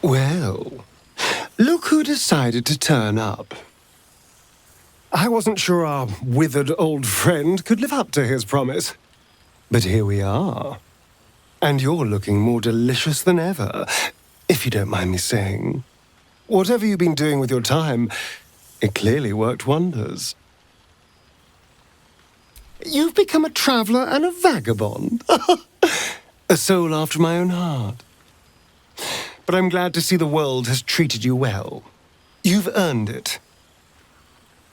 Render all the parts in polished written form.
Well, look who decided to turn up. I wasn't sure our withered old friend could live up to his promise. But here we are. And you're looking more delicious than ever, if you don't mind me saying. Whatever you've been doing with your time, it clearly worked wonders. You've become a traveler and a vagabond. A soul after my own heart. But I'm glad to see the world has treated you well. You've earned it.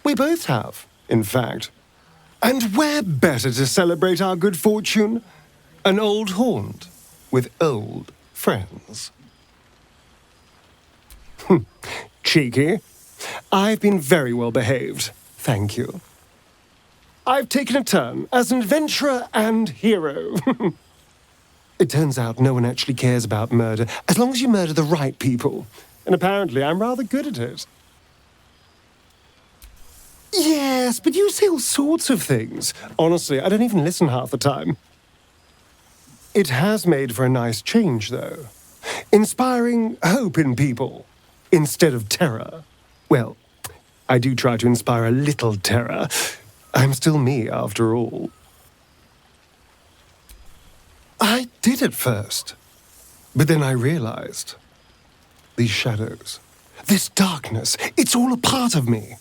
We both have, in fact. And where better to celebrate our good fortune? An old haunt with old friends. Cheeky. I've been very well behaved, thank you. I've taken a turn as an adventurer and hero. It turns out no one actually cares about murder, as long as you murder the right people. And apparently I'm rather good at it. Yes, but you say all sorts of things. Honestly, I don't even listen half the time. It has made for a nice change, though. Inspiring hope in people, instead of terror. Well, I do try to inspire a little terror. I'm still me, after all. I did at first. But then I realized. These shadows, this darkness, it's all a part of me.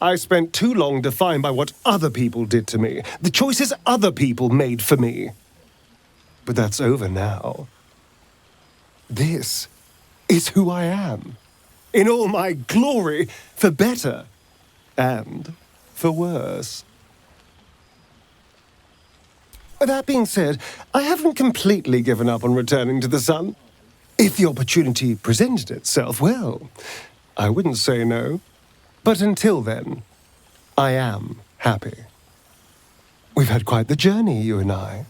I spent too long defined by what other people did to me, the choices other people made for me. But that's over now. This is who I am. In all my glory, for better and for worse. That being said, I haven't completely given up on returning to the sun. If the opportunity presented itself, well, I wouldn't say no. But until then, I am happy. We've had quite the journey, you and I.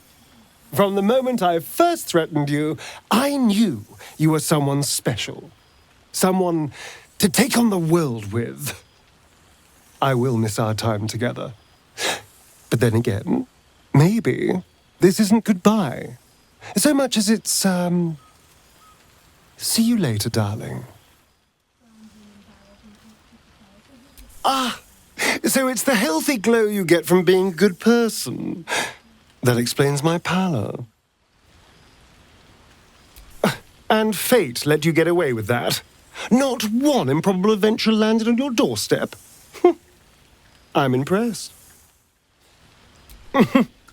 From the moment I first threatened you, I knew you were someone special. Someone to take on the world with. I will miss our time together. But then again, maybe this isn't goodbye. So much as it's, see you later, darling. Ah, so it's the healthy glow you get from being a good person. That explains my pallor. And fate let you get away with that. Not one improbable adventure landed on your doorstep. I'm impressed.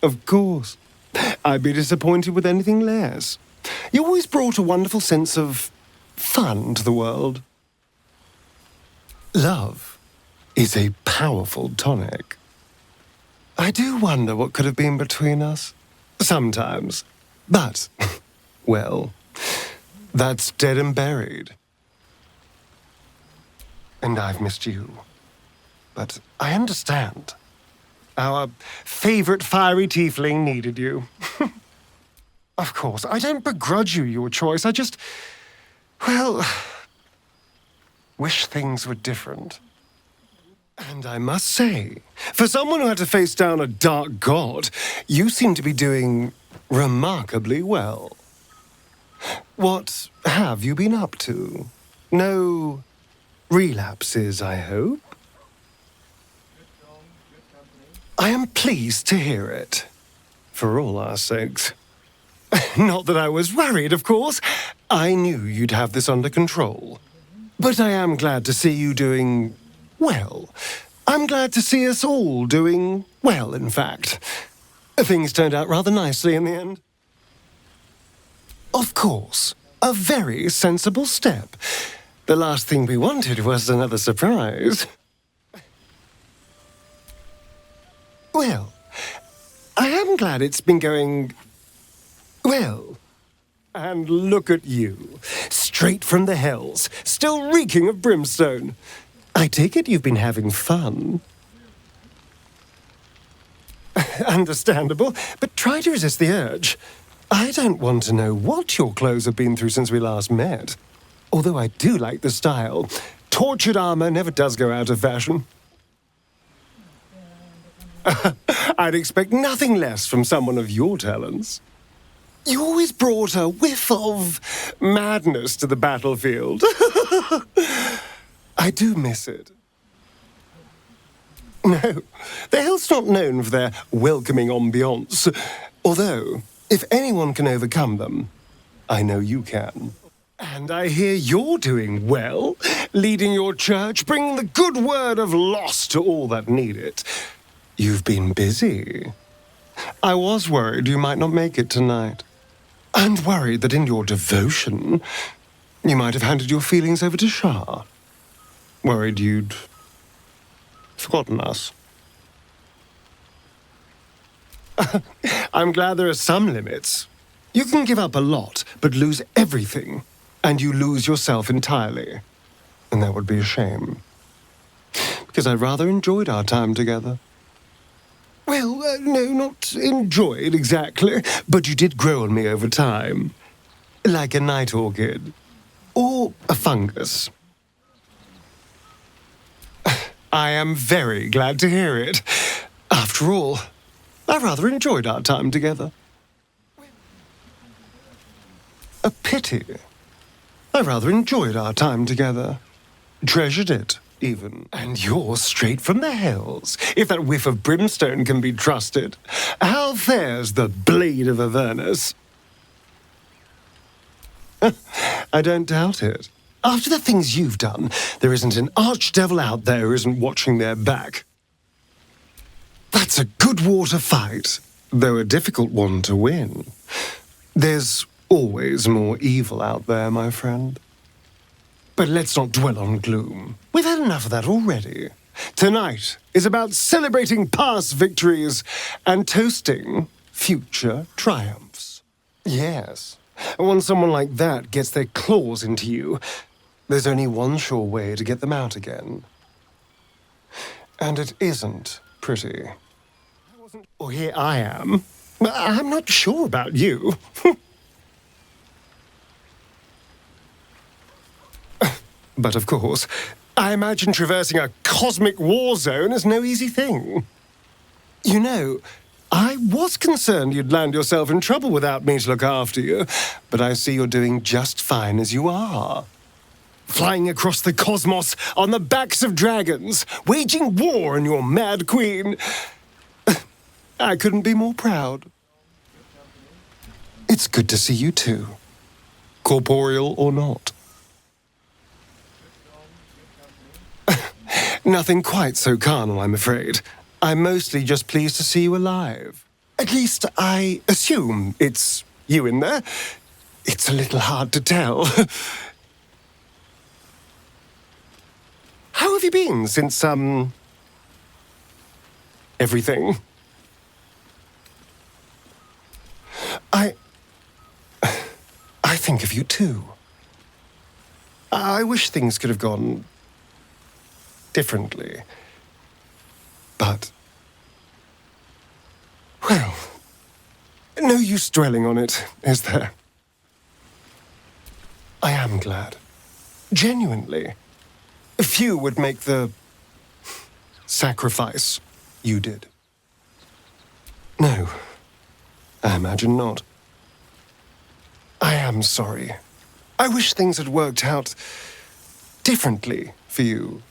Of course. I'd be disappointed with anything less. You always brought a wonderful sense of fun to the world. Love is a powerful tonic. I do wonder what could have been between us. Sometimes. But, well, that's dead and buried. And I've missed you. But I understand. Our favorite fiery tiefling needed you. Of course, I don't begrudge you your choice. I just, well, wish things were different. And I must say, for someone who had to face down a dark god, you seem to be doing remarkably well. What have you been up to? No relapses, I hope? I am pleased to hear it, for all our sakes. Not that I was worried, of course. I knew you'd have this under control. But I am glad to see you doing well. I'm glad to see us all doing well, in fact. Things turned out rather nicely in the end. Of course, a very sensible step. The last thing we wanted was another surprise. Well, I am glad it's been going well. And look at you, straight from the hells, still reeking of brimstone. I take it you've been having fun. Understandable, but try to resist the urge. I don't want to know what your clothes have been through since we last met. Although I do like the style. Tortured armor never does go out of fashion. I'd expect nothing less from someone of your talents. You always brought a whiff of madness to the battlefield. I do miss it. No, the hill's not known for their welcoming ambiance. Although, if anyone can overcome them, I know you can. And I hear you're doing well, leading your church, bringing the good word of loss to all that need it. You've been busy. I was worried you might not make it tonight. And worried that in your devotion, you might have handed your feelings over to Shah. Worried you'd forgotten us. I'm glad there are some limits. You can give up a lot, but lose everything, and you lose yourself entirely. And that would be a shame. Because I rather enjoyed our time together. Well, no, not enjoyed exactly, but you did grow on me over time. Like a night orchid. Or a fungus. I am very glad to hear it. After all, I rather enjoyed our time together. A pity. I rather enjoyed our time together. Treasured it, even. And you're straight from the hells, if that whiff of brimstone can be trusted. How fares the blade of Avernus? I don't doubt it. After the things you've done, there isn't an archdevil out there who isn't watching their back. That's a good war to fight, though a difficult one to win. There's always more evil out there, my friend. But let's not dwell on gloom. We've had enough of that already. Tonight is about celebrating past victories and toasting future triumphs. Yes, once someone like that gets their claws into you, there's only one sure way to get them out again. And it isn't pretty. Well, here I am. I'm not sure about you. But of course, I imagine traversing a cosmic war zone is no easy thing. You know, I was concerned you'd land yourself in trouble without me to look after you, but I see you're doing just fine as you are. Flying across the cosmos on the backs of dragons, waging war on your mad queen. I couldn't be more proud. It's good to see you too, corporeal or not. Nothing quite so carnal, I'm afraid. I'm mostly just pleased to see you alive. At least I assume it's you in there. It's a little hard to tell. How have you been since, everything? I think of you too. I wish things could have gone differently. But, well, no use dwelling on it, is there? I am glad. Genuinely. Few would make the sacrifice you did. No, I imagine not. I am sorry. I wish things had worked out differently for you,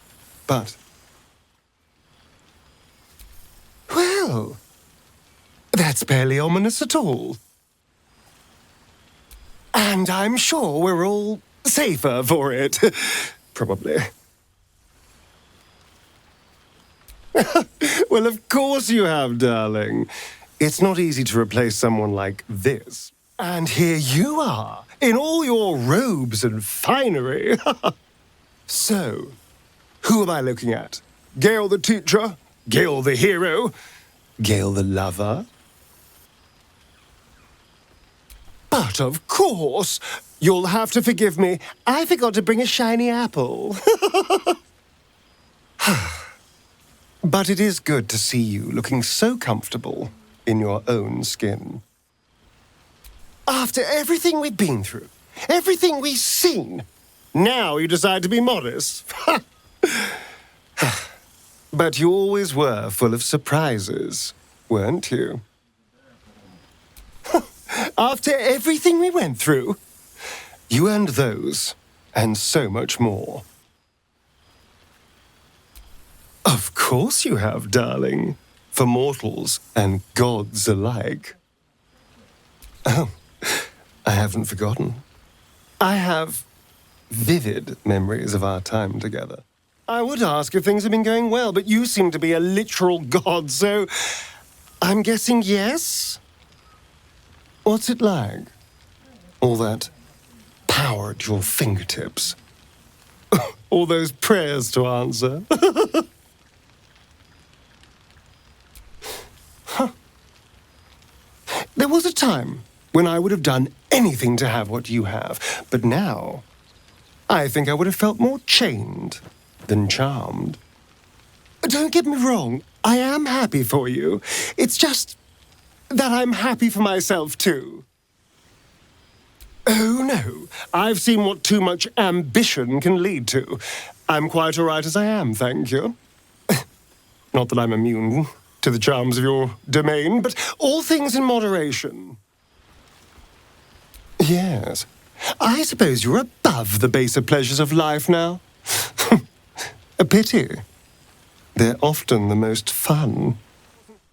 but... Well, that's barely ominous at all. And I'm sure we're all safer for it. Probably. Well, of course you have, darling. It's not easy to replace someone like this. And here you are, in all your robes and finery. So, who am I looking at? Gale the teacher? Gale the hero? Gale the lover? But of course, you'll have to forgive me. I forgot to bring a shiny apple. But it is good to see you looking so comfortable in your own skin. After everything we've been through, everything we've seen, now you decide to be modest. But you always were full of surprises, weren't you? After everything we went through, you earned those, and so much more. Of course you have, darling. For mortals and gods alike. Oh, I haven't forgotten. I have vivid memories of our time together. I would ask if things have been going well, but you seem to be a literal god, so I'm guessing yes? What's it like? All that power at your fingertips. All those prayers to answer. There was a time when I would have done anything to have what you have, but now I think I would have felt more chained than charmed. Don't get me wrong, I am happy for you. It's just that I'm happy for myself too. Oh no, I've seen what too much ambition can lead to. I'm quite all right as I am, thank you. Not that I'm immune to the charms of your domain, but all things in moderation. Yes, I suppose you're above the baser pleasures of life now. A pity. They're often the most fun.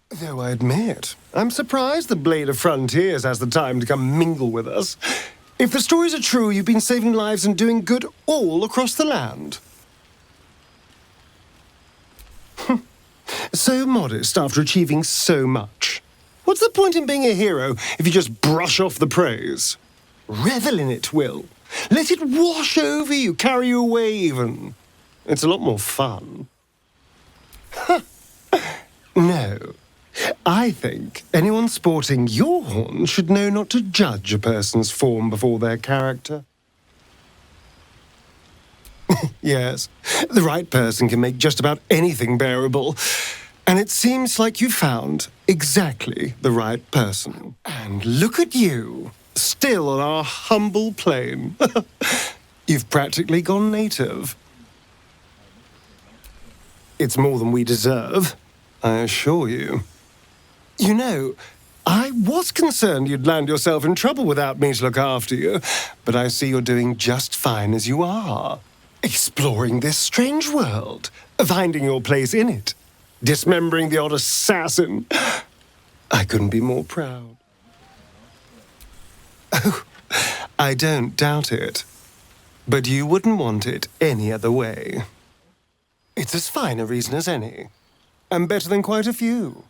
Though I admit, I'm surprised the Blade of Frontiers has the time to come mingle with us. If the stories are true, you've been saving lives and doing good all across the land. So modest after achieving so much. What's the point in being a hero if you just brush off the praise? Revel in it, Will. Let it wash over you, carry you away even. It's a lot more fun. No. I think anyone sporting your horn should know not to judge a person's form before their character. Yes, the right person can make just about anything bearable. And it seems like you found exactly the right person. And look at you, still on our humble plane. You've practically gone native. It's more than we deserve, I assure you. You know, I was concerned you'd land yourself in trouble without me to look after you, but I see you're doing just fine as you are. Exploring this strange world, finding your place in it, dismembering the odd assassin. I couldn't be more proud. Oh, I don't doubt it. But you wouldn't want it any other way. It's as fine a reason as any, and better than quite a few.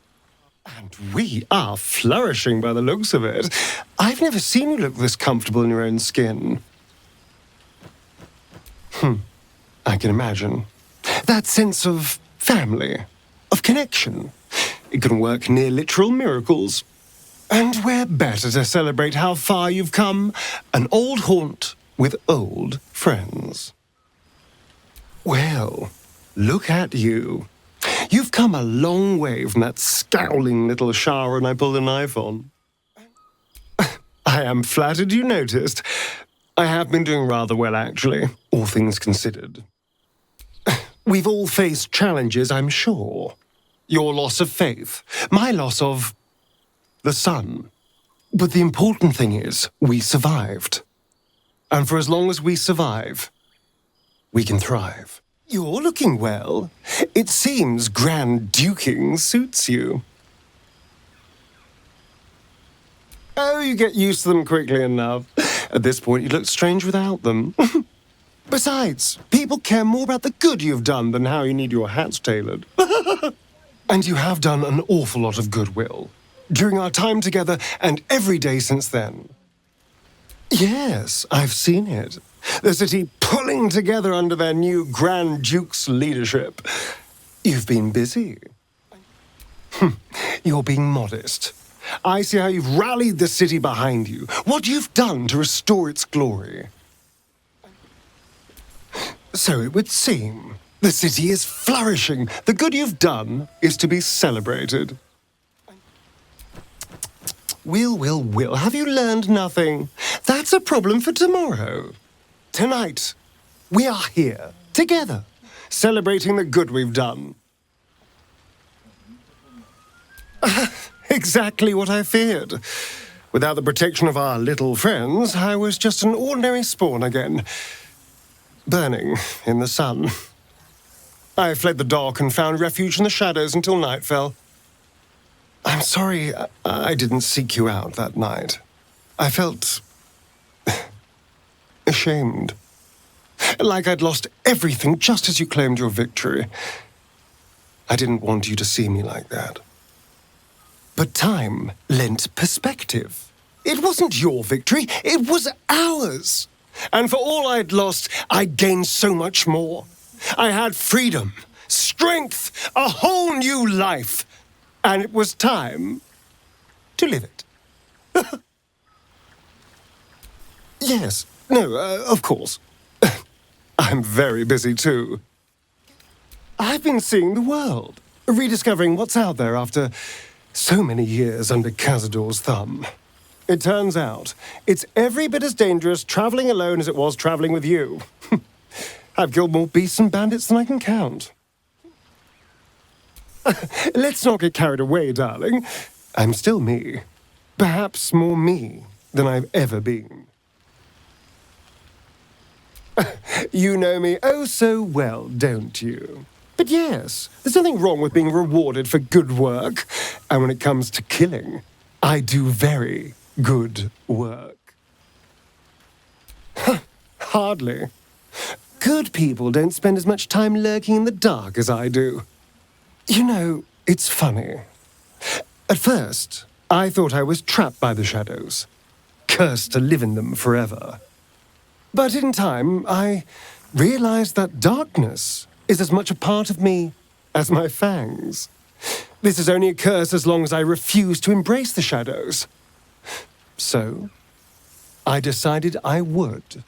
And we are flourishing by the looks of it. I've never seen you look this comfortable in your own skin. I can imagine. That sense of family, of connection. It can work near literal miracles. And where better to celebrate how far you've come? An old haunt with old friends. Well, look at you. You've come a long way from that scowling little Sharon I pulled a knife on. I am flattered you noticed. I have been doing rather well, actually, all things considered. We've all faced challenges, I'm sure. Your loss of faith, my loss of the sun. But the important thing is, we survived. And for as long as we survive, we can thrive. You're looking well. It seems grand duking suits you. Oh, you get used to them quickly enough. At this point, you look strange without them. Besides, people care more about the good you've done than how you need your hats tailored. And you have done an awful lot of goodwill. During our time together and every day since then. Yes, I've seen it. The city pulling together under their new Grand Duke's leadership. You've been busy. You're being modest. I see how you've rallied the city behind you, what you've done to restore its glory. So it would seem the city is flourishing. The good you've done is to be celebrated. Will, have you learned nothing? That's a problem for tomorrow. Tonight, we are here, together, celebrating the good we've done. Exactly what I feared. Without the protection of our little friends, I was just an ordinary spawn again, burning in the sun. I fled the dock and found refuge in the shadows until night fell. I'm sorry I didn't seek you out that night. I felt ashamed. Like I'd lost everything just as you claimed your victory. I didn't want you to see me like that. But time lent perspective. It wasn't your victory, it was ours. And for all I'd lost, I'd gained so much more. I had freedom, strength, a whole new life. And it was time to live it. Yes, no, of course. I'm very busy too. I've been seeing the world, rediscovering what's out there after so many years under Cazador's thumb. It turns out it's every bit as dangerous traveling alone as it was traveling with you. I've killed more beasts and bandits than I can count. Let's not get carried away, darling. I'm still me. Perhaps more me than I've ever been. You know me oh so well, don't you? But yes, there's nothing wrong with being rewarded for good work. And when it comes to killing, I do very good work. Hardly. Good people don't spend as much time lurking in the dark as I do. You know, it's funny. At first, I thought I was trapped by the shadows, cursed to live in them forever. But in time, I realized that darkness is as much a part of me as my fangs. This is only a curse as long as I refuse to embrace the shadows. So, I decided I would.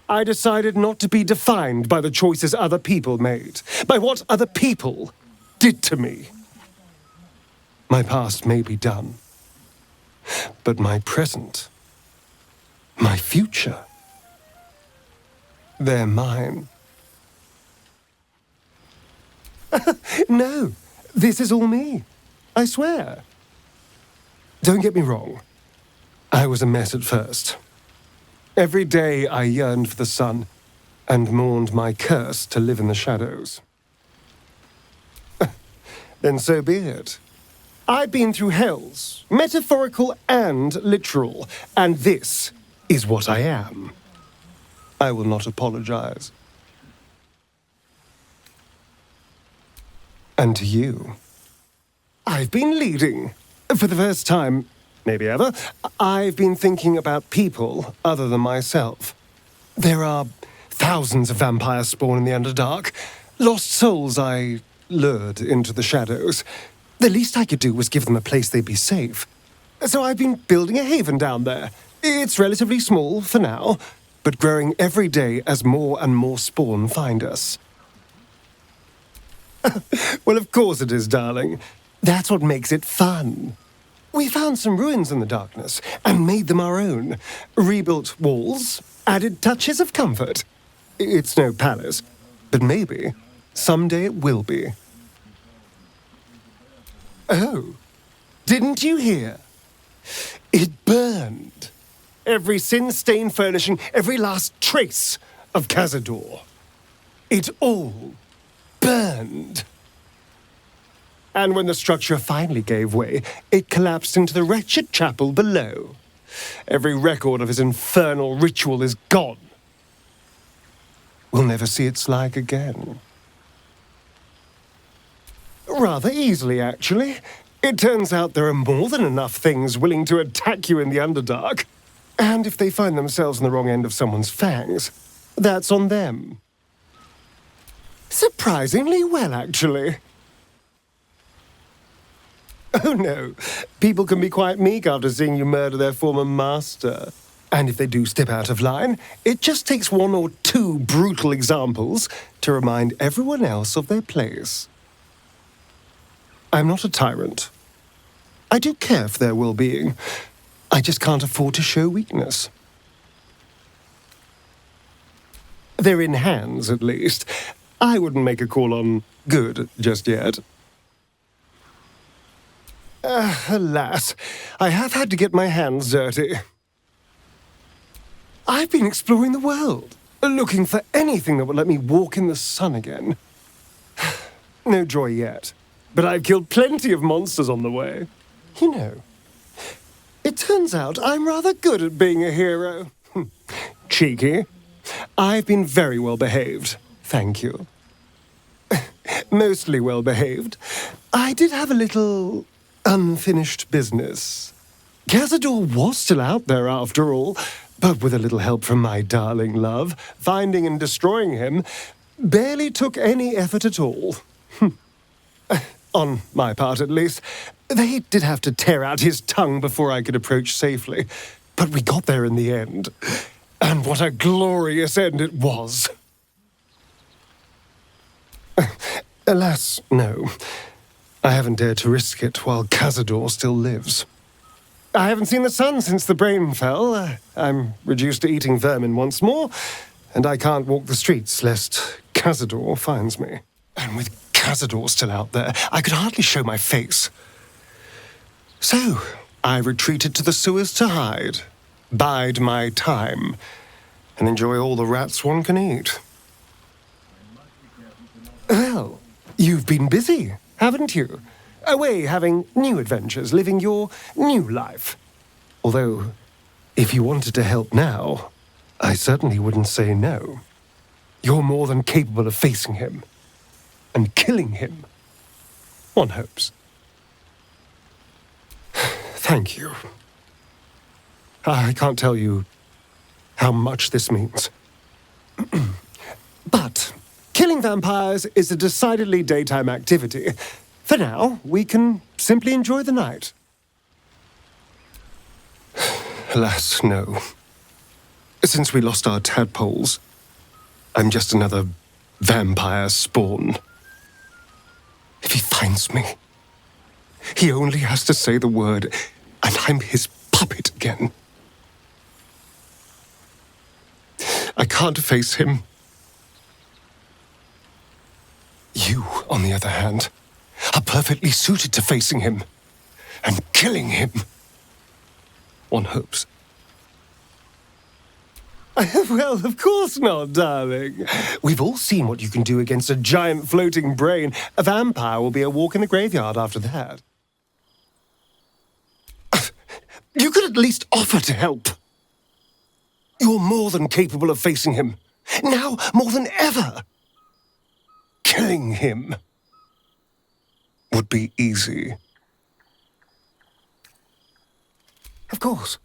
I decided not to be defined by the choices other people made, by what other people did to me. My past may be done, but my present, my future, they're mine. No, this is all me. I swear. Don't get me wrong. I was a mess at first. Every day I yearned for the sun and mourned my curse to live in the shadows. Then so be it. I've been through hells, metaphorical and literal, and this is what I am. I will not apologize. And to you, I've been leading. For the first time, maybe ever, I've been thinking about people other than myself. There are thousands of vampires spawn in the Underdark, lost souls I lured into the shadows. The least I could do was give them a place they'd be safe. So I've been building a haven down there. It's relatively small for now, but growing every day as more and more spawn find us. Well, of course it is, darling. That's what makes it fun. We found some ruins in the darkness and made them our own. Rebuilt walls, added touches of comfort. It's no palace, but maybe someday it will be. Oh, didn't you hear? It burned. Every sin-stained furnishing, every last trace of Cazador. It all burned. And when the structure finally gave way, it collapsed into the wretched chapel below. Every record of his infernal ritual is gone. We'll never see its like again. Rather easily, actually. It turns out there are more than enough things willing to attack you in the Underdark. And if they find themselves on the wrong end of someone's fangs, that's on them. Surprisingly well, actually. Oh no, people can be quite meek after seeing you murder their former master. And if they do step out of line, it just takes one or two brutal examples to remind everyone else of their place. I'm not a tyrant. I do care for their well-being. I just can't afford to show weakness. They're in hands, at least. I wouldn't make a call on good just yet. Alas, I have had to get my hands dirty. I've been exploring the world, looking for anything that would let me walk in the sun again. No joy yet, but I've killed plenty of monsters on the way. You know, it turns out I'm rather good at being a hero. Cheeky. I've been very well behaved, thank you. Mostly well behaved. I did have a little unfinished business. Cazador was still out there after all, but with a little help from my darling love, finding and destroying him barely took any effort at all. On my part, at least. They did have to tear out his tongue before I could approach safely, but we got there in the end. And what a glorious end it was. Alas, no. I haven't dared to risk it while Cazador still lives. I haven't seen the sun since the brain fell. I'm reduced to eating vermin once more, and I can't walk the streets lest Cazador finds me. And with Cazador still out there, I could hardly show my face. So, I retreated to the sewers to hide, bide my time, and enjoy all the rats one can eat. Well, you've been busy, haven't you? Away having new adventures, living your new life. Although, if you wanted to help now, I certainly wouldn't say no. You're more than capable of facing him and killing him. One hopes. Thank you. I can't tell you how much this means. But killing vampires is a decidedly daytime activity. For now, we can simply enjoy the night. Alas, no. Since we lost our tadpoles, I'm just another vampire spawn. If he finds me, he only has to say the word, and I'm his puppet again. I can't face him. You, on the other hand, are perfectly suited to facing him and killing him. One hopes. Well, of course not, darling. We've all seen what you can do against a giant floating brain. A vampire will be a walk in the graveyard after that. You could at least offer to help. You're more than capable of facing him. Now, more than ever. Killing him would be easy. Of course.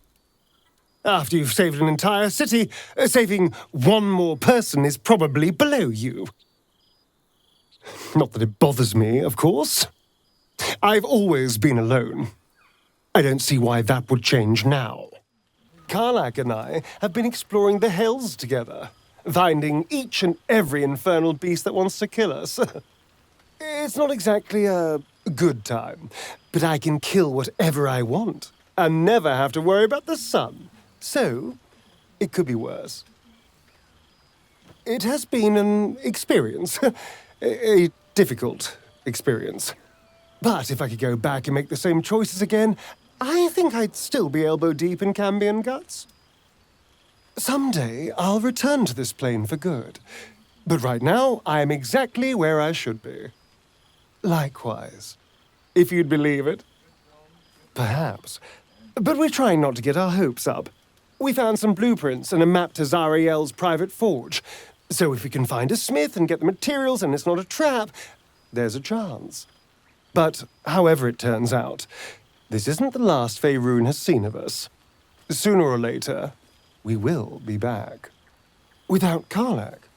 After you've saved an entire city, saving one more person is probably below you. Not that it bothers me, of course. I've always been alone. I don't see why that would change now. Karlak and I have been exploring the Hells together, finding each and every infernal beast that wants to kill us. It's not exactly a good time, but I can kill whatever I want and never have to worry about the sun. So, it could be worse. It has been an experience, a difficult experience. But if I could go back and make the same choices again, I think I'd still be elbow deep in Cambion guts. Someday, I'll return to this plane for good. But right now, I'm exactly where I should be. Likewise, if you'd believe it. Perhaps. But we're trying not to get our hopes up. We found some blueprints and a map to Zariel's private forge. So if we can find a smith and get the materials and it's not a trap, there's a chance. But however it turns out, this isn't the last Faerun has seen of us. Sooner or later, we will be back. Without Karlak.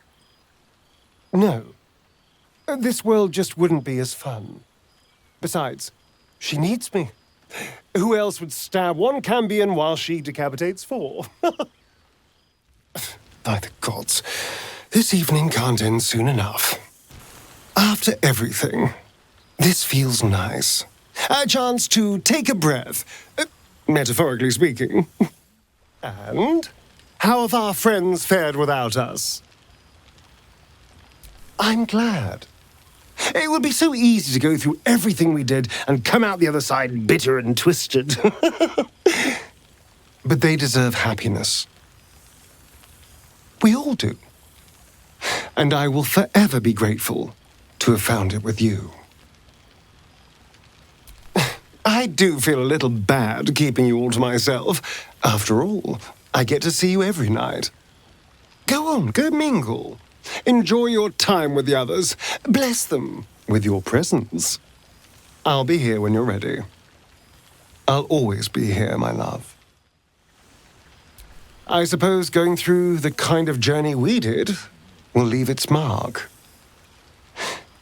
No. This world just wouldn't be as fun. Besides, she needs me. Who else would stab one Cambion while she decapitates four? By the gods, this evening can't end soon enough. After everything, this feels nice. A chance to take a breath, metaphorically speaking. And how have our friends fared without us? I'm glad. It would be so easy to go through everything we did and come out the other side bitter and twisted. But they deserve happiness. We all do. And I will forever be grateful to have found it with you. I do feel a little bad keeping you all to myself. After all, I get to see you every night. Go on, go mingle. Enjoy your time with the others. Bless them with your presence. I'll be here when you're ready. I'll always be here, my love. I suppose going through the kind of journey we did will leave its mark.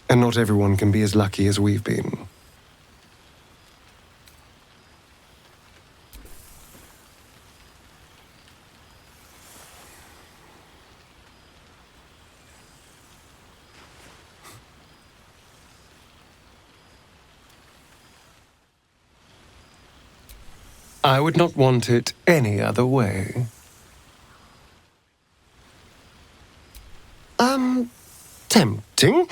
And not everyone can be as lucky as we've been. I would not want it any other way. Tempting.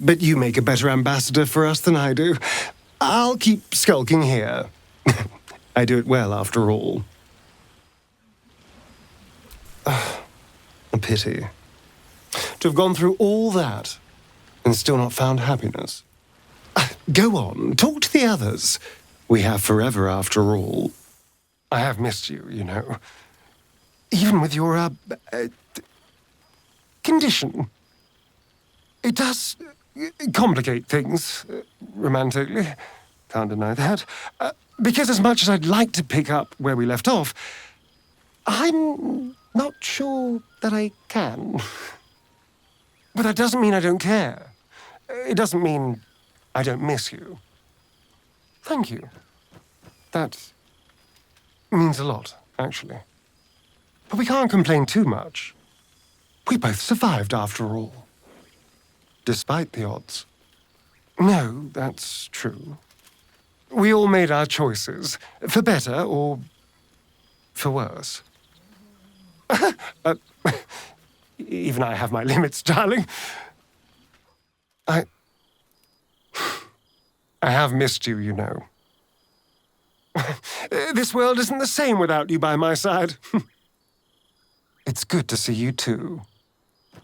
But you make a better ambassador for us than I do. I'll keep skulking here. I do it well, after all. A pity. To have gone through all that and still not found happiness. Go on, talk to the others. We have forever, after all. I have missed you, you know. Even with your, condition. It does complicate things, romantically. Can't deny that. Because as much as I'd like to pick up where we left off, I'm not sure that I can. But that doesn't mean I don't care. It doesn't mean I don't miss you. Thank you. That means a lot, actually. But we can't complain too much. We both survived, after all. Despite the odds. No, that's true. We all made our choices, for better or for worse. Even I have my limits, darling. I have missed you, you know. This world isn't the same without you by my side. It's good to see you too.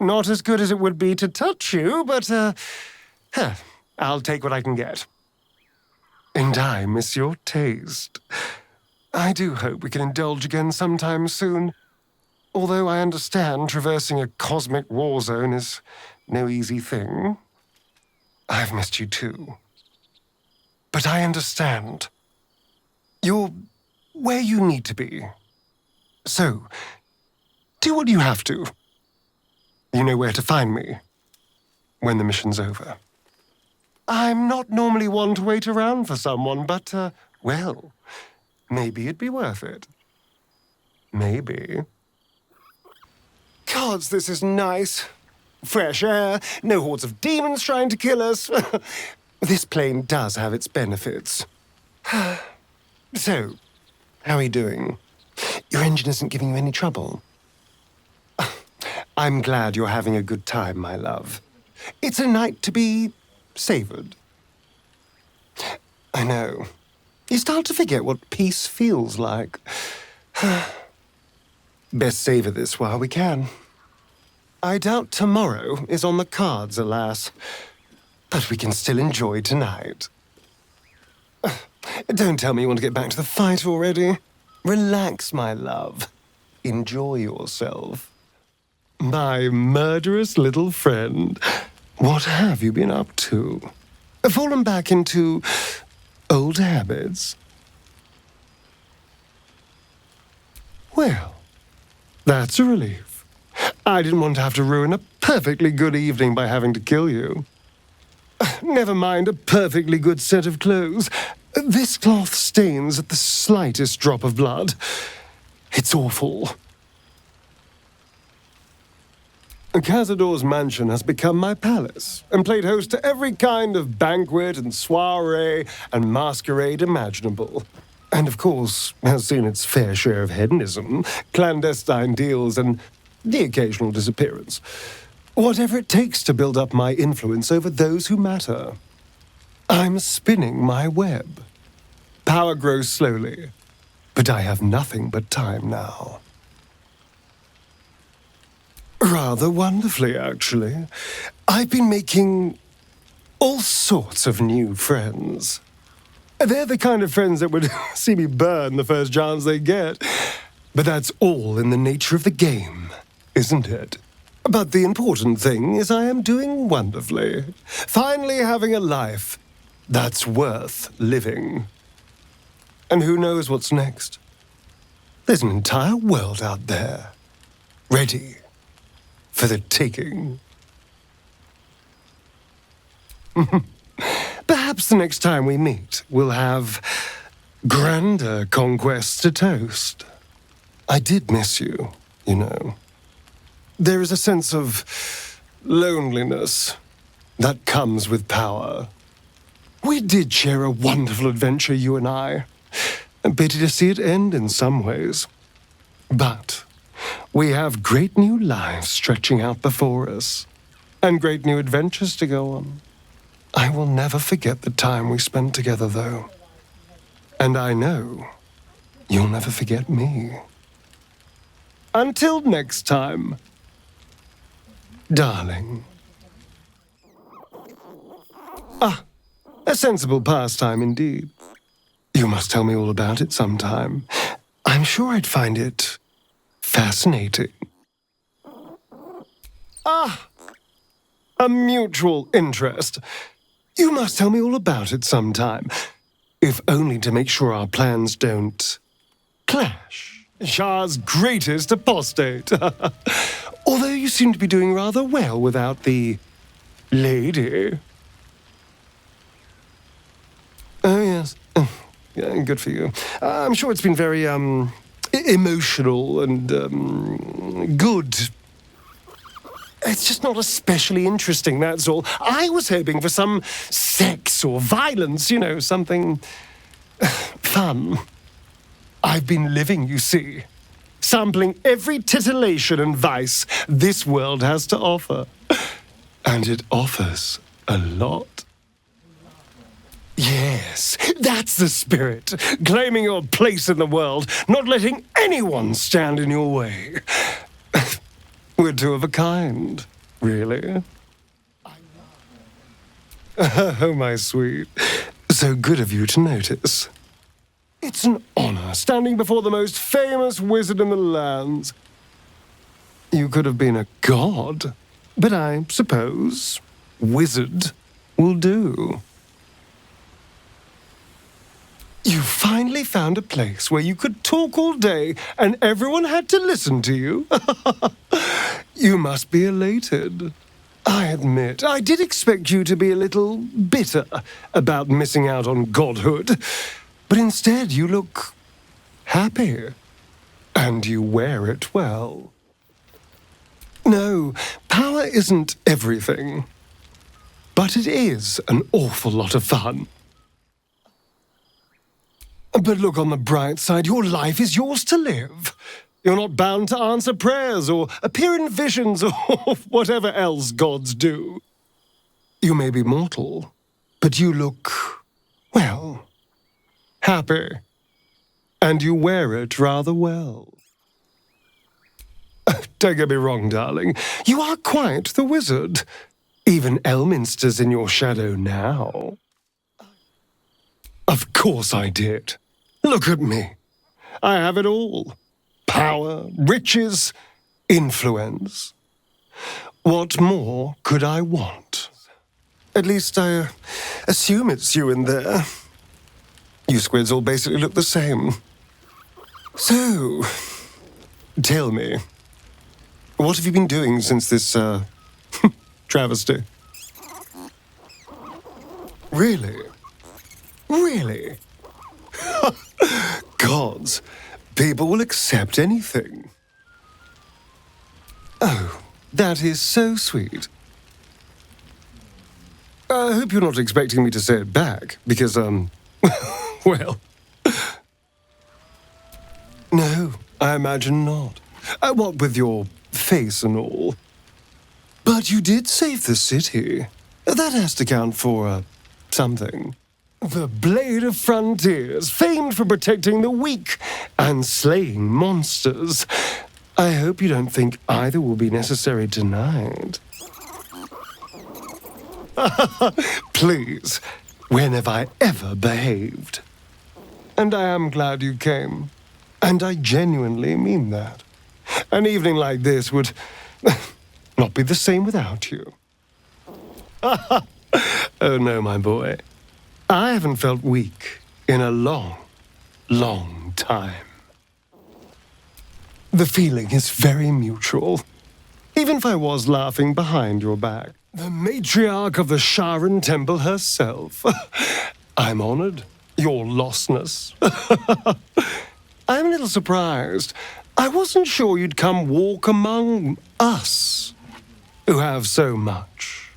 Not as good as it would be to touch you, but, I'll take what I can get. And I miss your taste. I do hope we can indulge again sometime soon. Although I understand traversing a cosmic war zone is no easy thing. I've missed you too. But I understand. You're where you need to be. So, do what you have to. You know where to find me when the mission's over. I'm not normally one to wait around for someone, but, well, maybe it'd be worth it. Maybe. Gods, this is nice. Fresh air, no hordes of demons trying to kill us. This plane does have its benefits. So, how are you doing? Your engine isn't giving you any trouble? I'm glad you're having a good time, my love. It's a night to be savored. I know. You start to forget what peace feels like. Best savor this while we can. I doubt tomorrow is on the cards, alas. But we can still enjoy tonight. Don't tell me you want to get back to the fight already. Relax, my love. Enjoy yourself. My murderous little friend. What have you been up to? Fallen back into old habits? Well, that's a relief. I didn't want to have to ruin a perfectly good evening by having to kill you. Never mind a perfectly good set of clothes. This cloth stains at the slightest drop of blood. It's awful. Cazador's mansion has become my palace and played host to every kind of banquet and soiree and masquerade imaginable. And of course, has seen its fair share of hedonism, clandestine deals, and the occasional disappearance. Whatever it takes to build up my influence over those who matter. I'm spinning my web. Power grows slowly, but I have nothing but time now. Rather wonderfully, actually. I've been making all sorts of new friends. They're the kind of friends that would see me burn the first chance they get. But that's all in the nature of the game, isn't it? But the important thing is I am doing wonderfully. Finally having a life that's worth living. And who knows what's next? There's an entire world out there, ready for the taking. Perhaps the next time we meet, we'll have grander conquests to toast. I did miss you, you know. There is a sense of loneliness that comes with power. We did share a wonderful adventure, you and I. A pity to see it end in some ways. But we have great new lives stretching out before us, and great new adventures to go on. I will never forget the time we spent together, though. And I know you'll never forget me. Until next time, darling. Ah, a sensible pastime indeed. You must tell me all about it sometime. I'm sure I'd find it fascinating. Ah, a mutual interest. You must tell me all about it sometime, if only to make sure our plans don't clash. Shah's greatest apostate. Although you seem to be doing rather well without the lady. Oh, yes. Yeah, good for you. I'm sure it's been very, emotional and, good. It's just not especially interesting, that's all. I was hoping for some sex or violence, you know, something fun. I've been living, you see, sampling every titillation and vice this world has to offer. And it offers a lot. Yes, that's the spirit. Claiming your place in the world, not letting anyone stand in your way. We're two of a kind, really. Oh, my sweet. So good of you to notice. It's an honor standing before the most famous wizard in the lands. You could have been a god, but I suppose wizard will do. You finally found a place where you could talk all day and everyone had to listen to you. You must be elated. I admit, I did expect you to be a little bitter about missing out on godhood, but instead you look happy, and you wear it well. No, power isn't everything, but it is an awful lot of fun. But look on the bright side, your life is yours to live. You're not bound to answer prayers or appear in visions or whatever else gods do. You may be mortal, but you look, well, happy. And you wear it rather well. Don't get me wrong, darling. You are quite the wizard. Even Elminster's in your shadow now. Of course I did. Look at me. I have it all. Power, riches, influence. What more could I want? At least I assume it's you in there. You squids all basically look the same. So, tell me, what have you been doing since this, travesty? Really? Really? Gods, people will accept anything. Oh, that is so sweet. I hope you're not expecting me to say it back, because, well... No, I imagine not. What with your face and all. But you did save the city. That has to count for, something. The Blade of Frontiers, famed for protecting the weak and slaying monsters. I hope you don't think either will be necessary tonight. Please, when have I ever behaved? And I am glad you came. And I genuinely mean that. An evening like this would not be the same without you. Oh no, my boy. I haven't felt weak in a long, long time. The feeling is very mutual. Even if I was laughing behind your back. The matriarch of the Sharon Temple herself. I'm honored. Your lostness. I'm a little surprised. I wasn't sure you'd come walk among us, who have so much.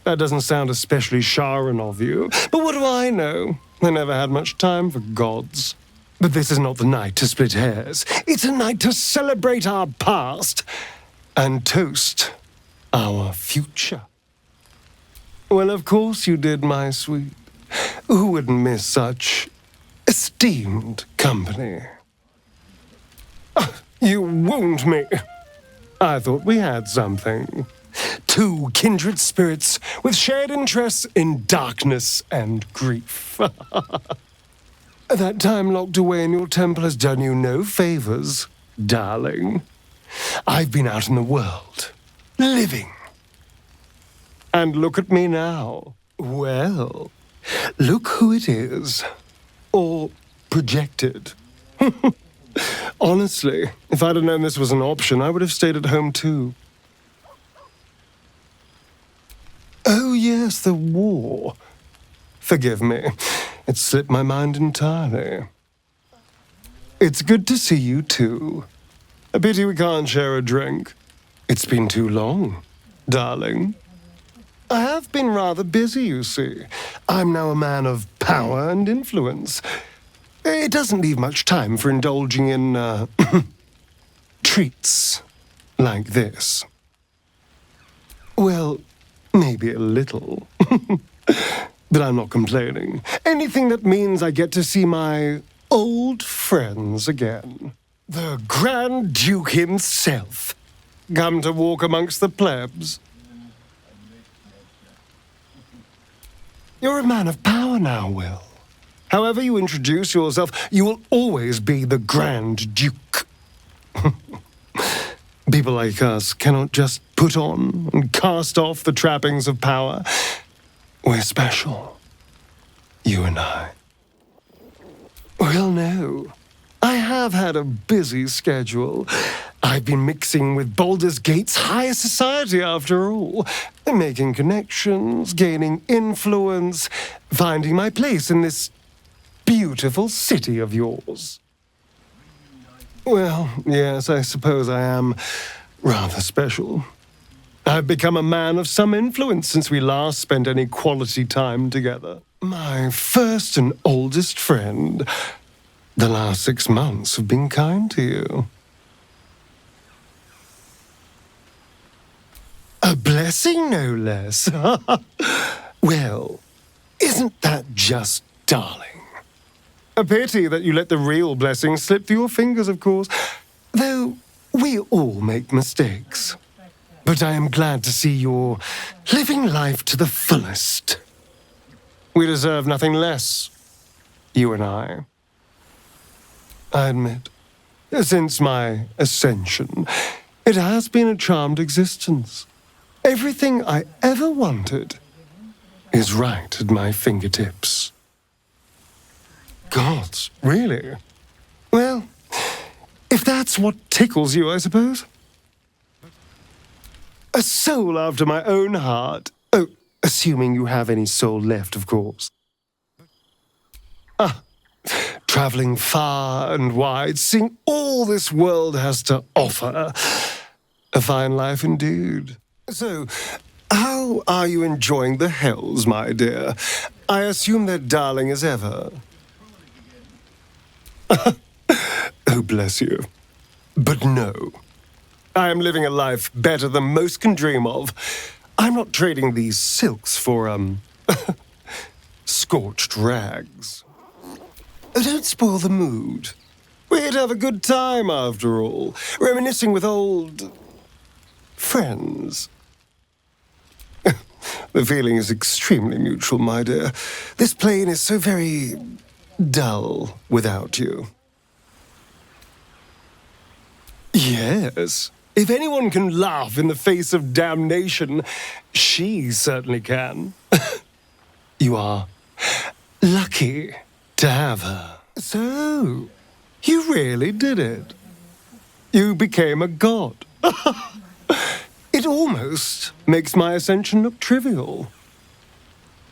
That doesn't sound especially Sharon of you, but what do I know? I never had much time for gods. But this is not the night to split hairs. It's a night to celebrate our past and toast our future. Well, of course you did, my sweet. Who wouldn't miss such esteemed company? You wound me. I thought we had something. Two kindred spirits with shared interests in darkness and grief. That time locked away in your temple has done you no favors, darling. I've been out in the world, living. And look at me now. Well, look who it is. Or projected. Honestly, if I'd have known this was an option, I would have stayed at home too. Oh yes, the war. Forgive me. It slipped my mind entirely. It's good to see you too. A pity we can't share a drink. It's been too long, darling. I have been rather busy, you see. I'm now a man of power and influence. It doesn't leave much time for indulging in, treats like this. Well, maybe a little. But I'm not complaining. Anything that means I get to see my old friends again. The Grand Duke himself. Come to walk amongst the plebs. You're a man of power now, Will. However you introduce yourself, you will always be the Grand Duke. People like us cannot just put on and cast off the trappings of power. We're special. You and I. Well, no. I have had a busy schedule. I've been mixing with Baldur's Gate's higher society, after all. Making connections, gaining influence, finding my place in this beautiful city of yours. Well, yes, I suppose I am rather special. I've become a man of some influence since we last spent any quality time together. My first and oldest friend. The last 6 months have been kind to you. A blessing, no less. Well, isn't that just darling? A pity that you let the real blessing slip through your fingers, of course. Though we all make mistakes. But I am glad to see you're living life to the fullest. We deserve nothing less, you and I. I admit, since my ascension, it has been a charmed existence. Everything I ever wanted is right at my fingertips. Gods, really? Well, if that's what tickles you, I suppose. A soul after my own heart. Oh, assuming you have any soul left, of course. Traveling far and wide, seeing all this world has to offer. A fine life indeed. So, how are you enjoying the hells, my dear? I assume they're darling as ever. Oh, bless you. But no. I am living a life better than most can dream of. I'm not trading these silks for, scorched rags. Don't spoil the mood. We're here to have a good time, after all, reminiscing with old friends. The feeling is extremely mutual, my dear. This plane is so very dull without you. Yes, if anyone can laugh in the face of damnation, she certainly can. You are lucky to have her. So, you really did it. You became a god. It almost makes my ascension look trivial.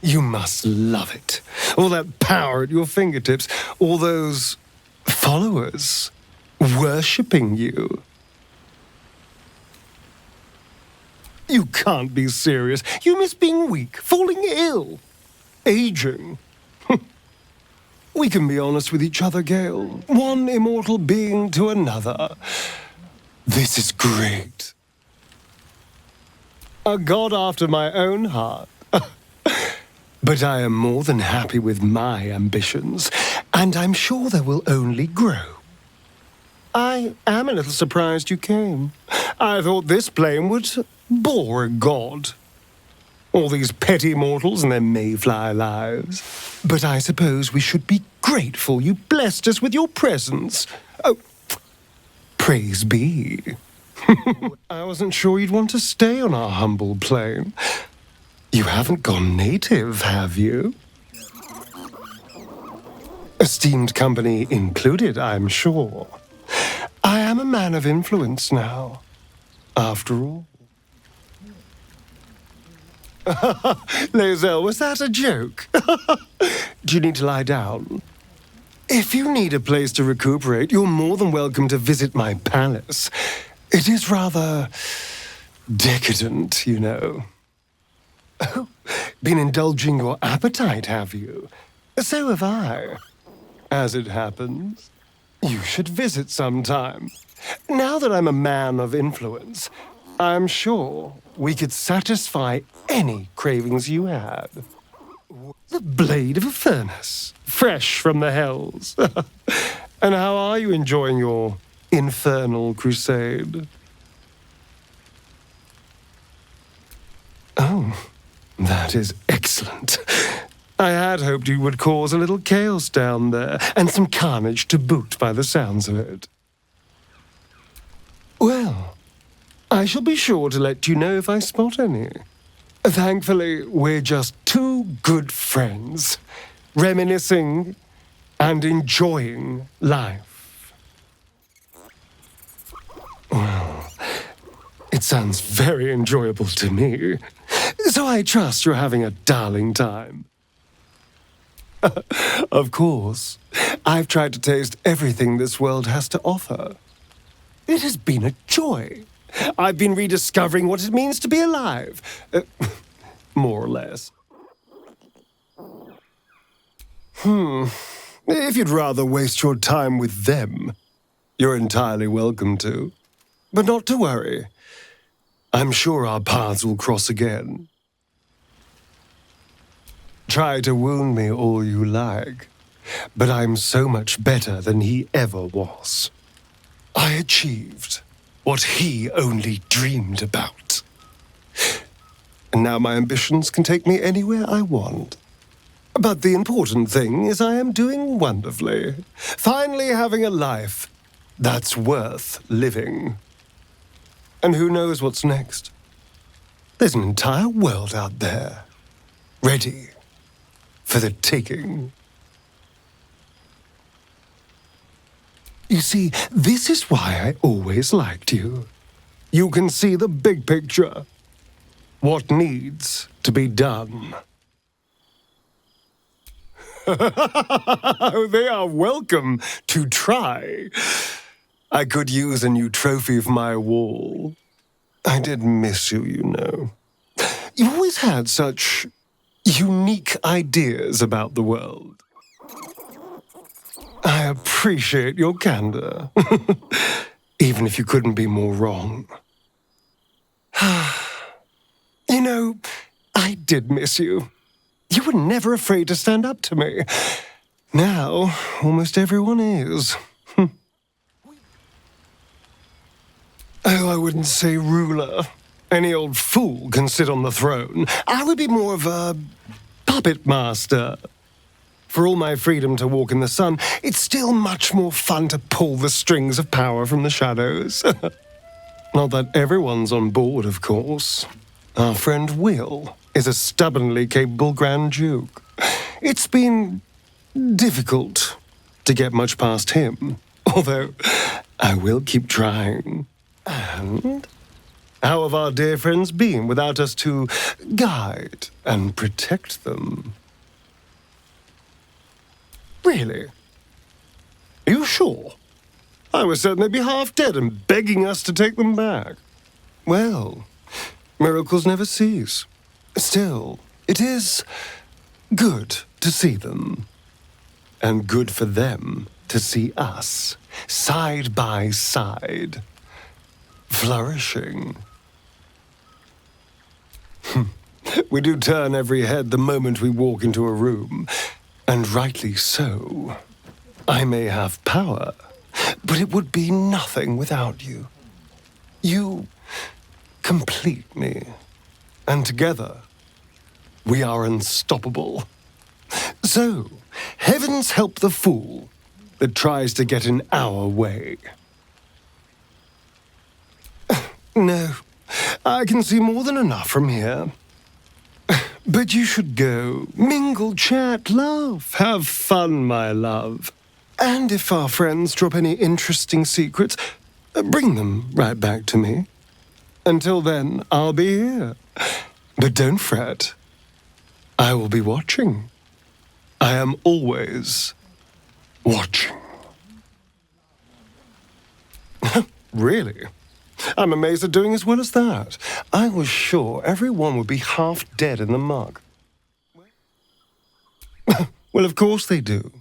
You must love it. All that power at your fingertips. All those followers worshipping you. You can't be serious. You miss being weak, falling ill, aging. We can be honest with each other, Gale. One immortal being to another. This is great. A god after my own heart. But I am more than happy with my ambitions, and I'm sure they will only grow. I am a little surprised you came. I thought this plane would bore a god. All these petty mortals and their mayfly lives. But I suppose we should be grateful you blessed us with your presence. Oh, praise be. I wasn't sure you'd want to stay on our humble plane. You haven't gone native, have you? Esteemed company included, I'm sure. I am a man of influence now, after all. Lae'zel, was that a joke? Do you need to lie down? If you need a place to recuperate, you're more than welcome to visit my palace. It is rather decadent, you know. Oh, been indulging your appetite, have you? So have I. As it happens, you should visit sometime. Now that I'm a man of influence, I'm sure we could satisfy any cravings you had. The blade of a furnace, fresh from the hells. And how are you enjoying your infernal crusade? Oh, that is excellent. I had hoped you would cause a little chaos down there, and some carnage to boot by the sounds of it. Well, I shall be sure to let you know if I spot any. Thankfully, we're just two good friends, reminiscing and enjoying life. Well, it sounds very enjoyable to me, so I trust you're having a darling time. Of course, I've tried to taste everything this world has to offer. It has been a joy. I've been rediscovering what it means to be alive. More or less. If you'd rather waste your time with them, you're entirely welcome to. But not to worry. I'm sure our paths will cross again. Try to wound me all you like, but I'm so much better than he ever was. I achieved what he only dreamed about. And now my ambitions can take me anywhere I want. But the important thing is I am doing wonderfully. Finally having a life that's worth living. And who knows what's next? There's an entire world out there, ready for the taking. You see, this is why I always liked you. You can see the big picture. What needs to be done. They are welcome to try. I could use a new trophy for my wall. I did miss you, you know. You've always had such unique ideas about the world. I appreciate your candor. even if you couldn't be more wrong. You know, I did miss you. You were never afraid to stand up to me. Now, almost everyone is. Oh, I wouldn't say ruler. Any old fool can sit on the throne. I would be more of a puppet master. For all my freedom to walk in the sun, it's still much more fun to pull the strings of power from the shadows. Not that everyone's on board, of course. Our friend Will is a stubbornly capable Grand Duke. It's been difficult to get much past him, although I will keep trying. And how have our dear friends been without us to guide and protect them? Really? Are you sure? I was certain they'd be half dead and begging us to take them back. Well, miracles never cease. Still, it is good to see them. And good for them to see us, side by side, flourishing. We do turn every head the moment we walk into a room, and rightly so. I may have power, but it would be nothing without you. You complete me, and together we are unstoppable. So, heavens help the fool that tries to get in our way. No, I can see more than enough from here. But you should go. Mingle, chat, laugh. Have fun, my love. And if our friends drop any interesting secrets, bring them right back to me. Until then, I'll be here. But don't fret. I will be watching. I am always watching. Really? I'm amazed at doing as well as that. I was sure everyone would be half dead in the mug. Well, of course they do.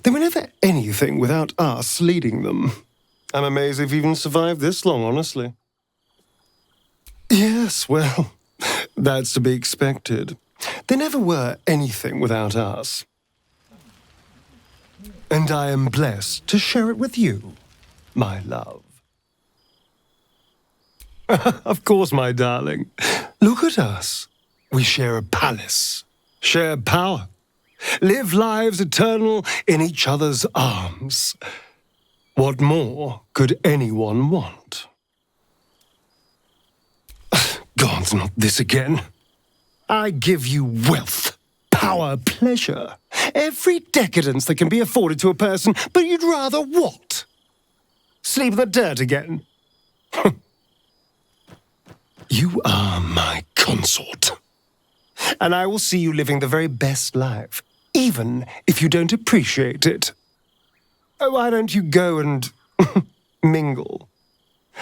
They were never anything without us leading them. I'm amazed they've even survived this long, honestly. Yes, well, that's to be expected. They never were anything without us. And I am blessed to share it with you, my love. Of course, my darling. Look at us. We share a palace, share power, live lives eternal in each other's arms. What more could anyone want? God, not this again. I give you wealth, power, pleasure, every decadence that can be afforded to a person, but you'd rather what? Sleep in the dirt again? You are my consort, and I will see you living the very best life, even if you don't appreciate it. Why don't you go and mingle?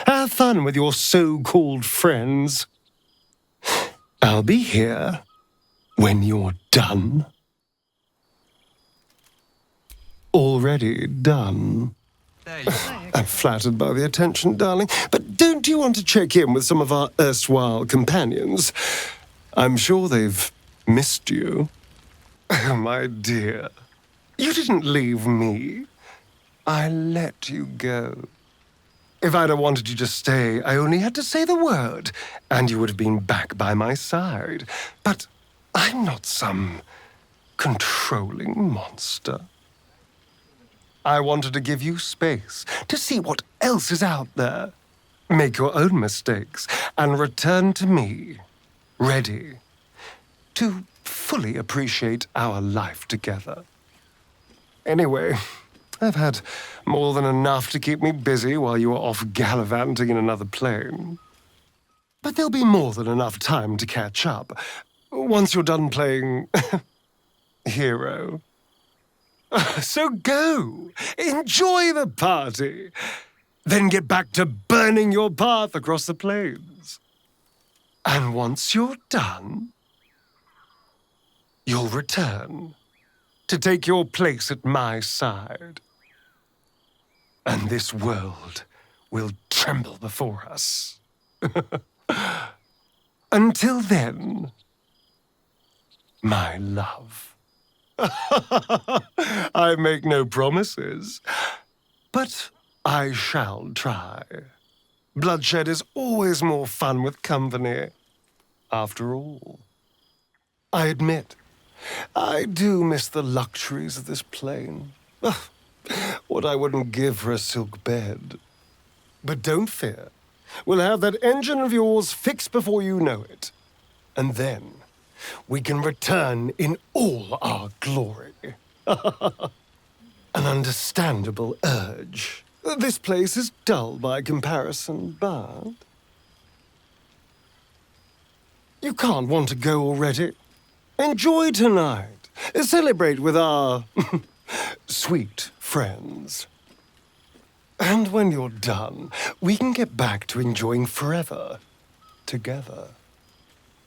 Have fun with your so-called friends. I'll be here when you're done. Already done. I'm flattered by the attention, darling, but don't you want to check in with some of our erstwhile companions? I'm sure they've missed you. Oh, my dear, you didn't leave me. I let you go. If I'd have wanted you to stay, I only had to say the word, and you would have been back by my side. But I'm not some controlling monster. I wanted to give you space to see what else is out there. Make your own mistakes and return to me, ready to fully appreciate our life together. Anyway, I've had more than enough to keep me busy while you are off gallivanting in another plane. But there'll be more than enough time to catch up once you're done playing hero. So go, enjoy the party, then get back to burning your path across the plains. And once you're done, you'll return to take your place at my side. And this world will tremble before us. Until then, my love. I make no promises, but I shall try. Bloodshed is always more fun with company, after all. I admit, I do miss the luxuries of this plane. What I wouldn't give for a silk bed. But don't fear. We'll have that engine of yours fixed before you know it. And then we can return in all our glory. An understandable urge. This place is dull by comparison, but... You can't want to go already. Enjoy tonight. Celebrate with our sweet friends. And when you're done, we can get back to enjoying forever together.